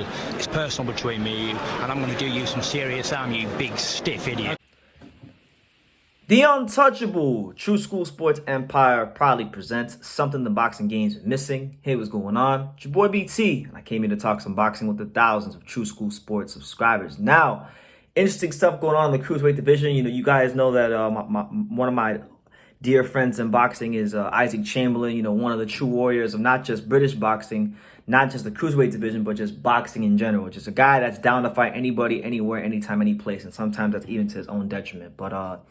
Lawal. It's personal between me and you, and I'm going to do you some serious harm, you big stiff idiot. The untouchable True School Sports Empire proudly presents something the boxing game's been missing. Hey, what's going on? It's your boy BT, and I came here to talk some boxing with the thousands of True School Sports subscribers. Now, interesting stuff going on in the cruiserweight division. You guys know that one of my dear friends in boxing is Isaac Chamberlain. One of the true warriors of not just British boxing, not just the cruiserweight division, but just boxing in general. Just a guy that's down to fight anybody, anywhere, anytime, any place, and sometimes that's even to his own detriment. But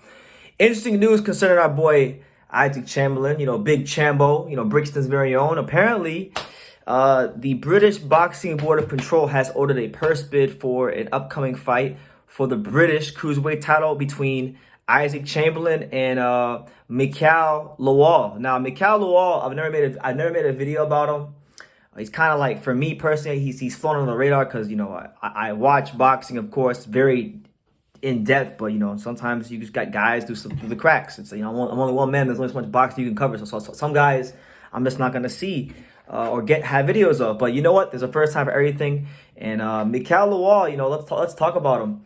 interesting news concerning our boy Isaac Chamberlain, Big Chambo, Brixton's very own. Apparently, the British Boxing Board of Control has ordered a purse bid for an upcoming fight for the British cruiserweight title between Isaac Chamberlain and Mikael Lawal. Now, Mikael Lawal, I've never made a video about him. He's kind of like, for me personally, he's flown on the radar because I watch boxing, of course, very in depth, but sometimes you just got guys through the cracks. It's I'm only one man. There's only so much boxing you can cover. So some guys I'm just not gonna see or have videos of. But you know what? There's a first time for everything. And Mikael Lawal, let's talk about him.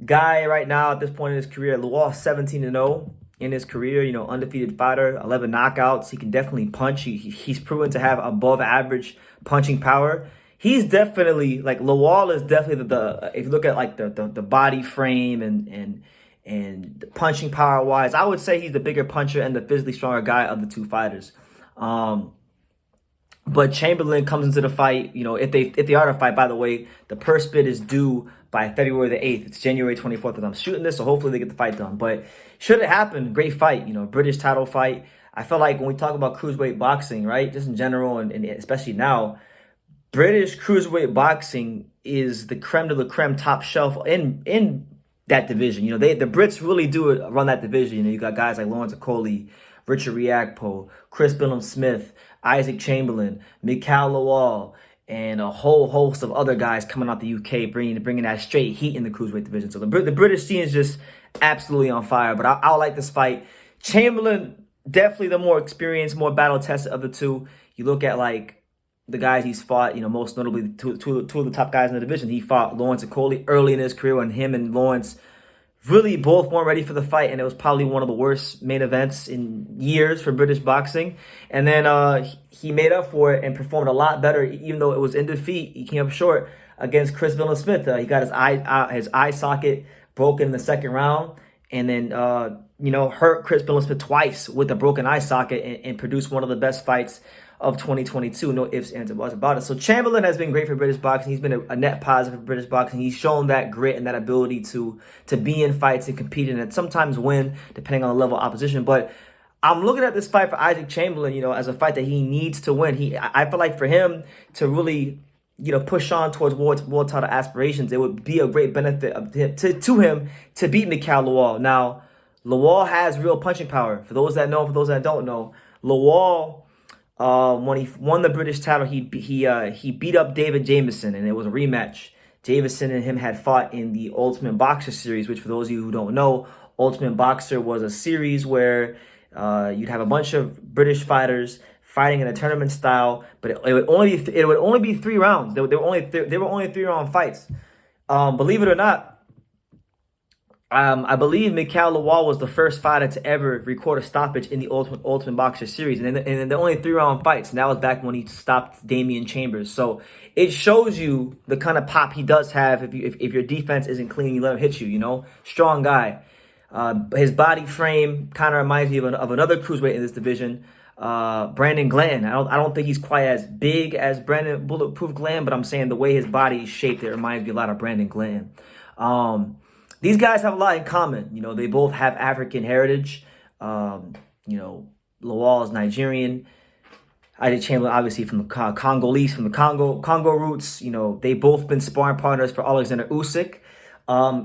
Guy right now at this point in his career, Lawal 17-0 in his career. Undefeated fighter, 11 knockouts. He can definitely punch. He's proven to have above average punching power. He's definitely, like, Lawal is definitely if you look at like the body frame and the punching power wise, I would say he's the bigger puncher and the physically stronger guy of the two fighters. But Chamberlain comes into the fight, if they are to fight, by the way, the purse bid is due by February the 8th. It's January 24th as I'm shooting this, so hopefully they get the fight done. But should it happen, great fight, British title fight. I feel like when we talk about cruiserweight boxing, right, just in general and especially now, British cruiserweight boxing is the creme de la creme, top shelf in that division. The Brits really do run that division. You got guys like Lawrence Okoli, Richard Riakpo, Chris Billam-Smith, Isaac Chamberlain, Mikael Lawal, and a whole host of other guys coming out the UK, bringing that straight heat in the cruiserweight division. So the British scene is just absolutely on fire. But I like this fight. Chamberlain, definitely the more experienced, more battle-tested of the two. You look at like the guys he's fought, most notably two of the top guys in the division. He fought Lawrence Okoli early in his career when him and Lawrence really both weren't ready for the fight, and it was probably one of the worst main events in years for British boxing. And then he made up for it and performed a lot better, even though it was in defeat. He came up short against Chris Billam-Smith. He got his eye socket broken in the second round, and then hurt Chris Billam-Smith twice with a broken eye socket and produced one of the best fights of 2022. No ifs, ands, or buts about it. So Chamberlain has been great for British boxing. He's been a net positive for British boxing. He's shown that grit and that ability to be in fights and compete and sometimes win, depending on the level of opposition. But I'm looking at this fight for Isaac Chamberlain, as a fight that he needs to win. I feel like for him to really, push on towards world title aspirations, it would be a great benefit to him to beat Mikael Lawal. Now, Lawal has real punching power. For those that know, for those that don't know, Lawal, when he won the British title, he beat up David Jamieson, and it was a rematch. Jamieson and him had fought in the Ultimate Boxer series, which for those of you who don't know, Ultimate Boxer was a series where you'd have a bunch of British fighters fighting in a tournament style, but it would only be 3 rounds. They were only 3-round fights. Believe it or not, I believe Mikael Lawal was the first fighter to ever record a stoppage in the Ultimate Boxer series. And they're only 3-round fights. And that was back when he stopped Damian Chambers. So it shows you the kind of pop he does have if your defense isn't clean, you let him hit you, Strong guy. His body frame kind of reminds me of another cruiserweight in this division, Brandon Glenn. I don't think he's quite as big as Brandon Bulletproof Glenn, but I'm saying the way his body is shaped, it reminds me a lot of Brandon Glenn. These guys have a lot in common. They both have African heritage. Lawal is Nigerian. Isaac Chamberlain, obviously, from the Congolese, from the Congo roots. They've both been sparring partners for Alexander Usyk.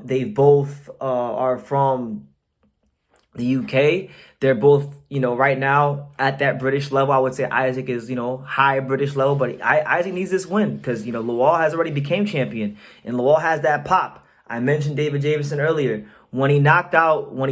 They both are from the UK. They're both, right now at that British level. I would say Isaac is, high British level, but Isaac needs this win because, Lawal has already became champion, and Lawal has that pop. I mentioned David Jamieson earlier. When he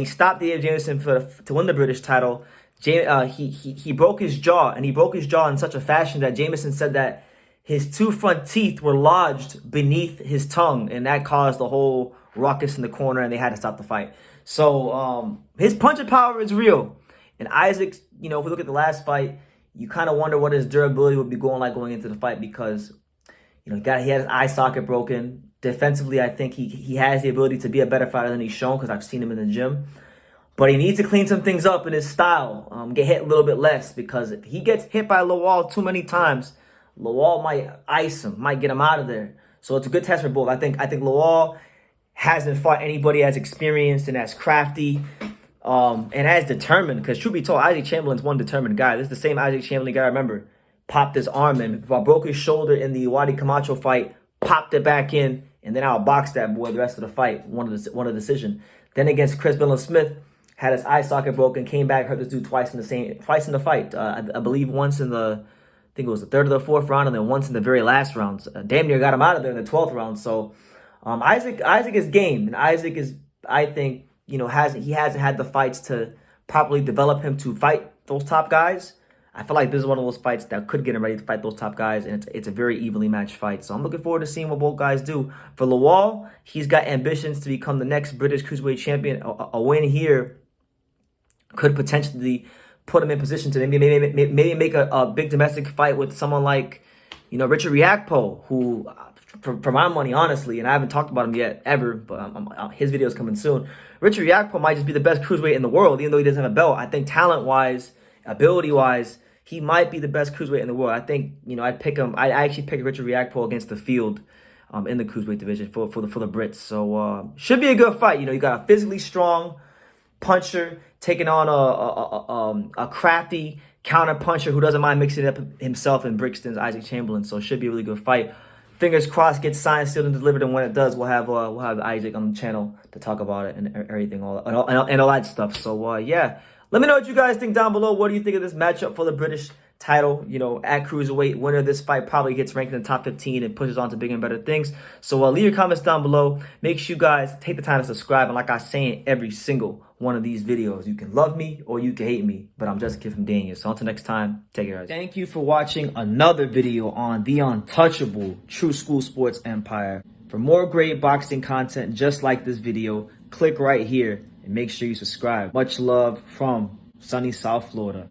stopped David Jamieson to win the British title, he broke his jaw, and he broke his jaw in such a fashion that Jamieson said that his 2 front teeth were lodged beneath his tongue, and that caused the whole ruckus in the corner, and they had to stop the fight. So his punching power is real. And Isaac, you know, if we look at the last fight, you kind of wonder what his durability would be going into the fight, because, you know, he had his eye socket broken. Defensively, I think he has the ability to be a better fighter than he's shown, because I've seen him in the gym. But he needs to clean some things up in his style, get hit a little bit less, because if he gets hit by Lawal too many times, Lawal might ice him, might get him out of there. So it's a good test for both. I think Lawal hasn't fought anybody as experienced and as crafty and as determined, because truth be told, Isaac Chamberlain's one determined guy. This is the same Isaac Chamberlain guy I remember popped his arm in, broke his shoulder in the Wadi Camacho fight, popped it back in, and then outboxed that boy the rest of the fight, won a decision. Then against Chris Smith, had his eye socket broken, came back, hurt this dude twice in the fight. I believe once in the, I think it was the 3rd or the 4th round, and then once in the very last round. Damn near got him out of there in the 12th round. So Isaac is game, and Isaac is, I think, you know, he hasn't had the fights to properly develop him to fight those top guys. I feel like this is one of those fights that could get him ready to fight those top guys, and it's a very evenly matched fight. So I'm looking forward to seeing what both guys do. For Lawal, he's got ambitions to become the next British Cruiserweight champion. A win here could potentially put him in position to maybe make a big domestic fight with someone like, you know, Richard Riakpo, who, for my money, honestly, and I haven't talked about him yet, ever, but his video is coming soon. Richard Riakpo might just be the best cruiserweight in the world, even though he doesn't have a belt. I think talent-wise, ability-wise, he might be the best cruiserweight in the world. I think, you know, I'd pick him. I actually picked Richard Riakpo against the field in the cruiserweight division for the Brits. So should be a good fight. You know, you got a physically strong puncher taking on a crafty counter puncher who doesn't mind mixing it up himself in Brixton's Isaac Chamberlain. So it should be a really good fight. Fingers crossed, gets signed, sealed, and delivered. And when it does, we'll have Isaac on the channel to talk about it and everything, all that stuff. So yeah, let me know what you guys think down below. What do you think of this matchup for the British title? You know, at cruiserweight, winner of this fight probably gets ranked in the top 15 and pushes on to bigger and better things. So leave your comments down below. Make sure you guys take the time to subscribe. And like I say in every single one of these videos, you can love me or you can hate me, but I'm just a kid from Daniel. So until next time, take care, guys. Thank you for watching another video on the untouchable True School Sports Empire. For more great boxing content just like this video, click right here and make sure you subscribe. Much love from sunny South Florida.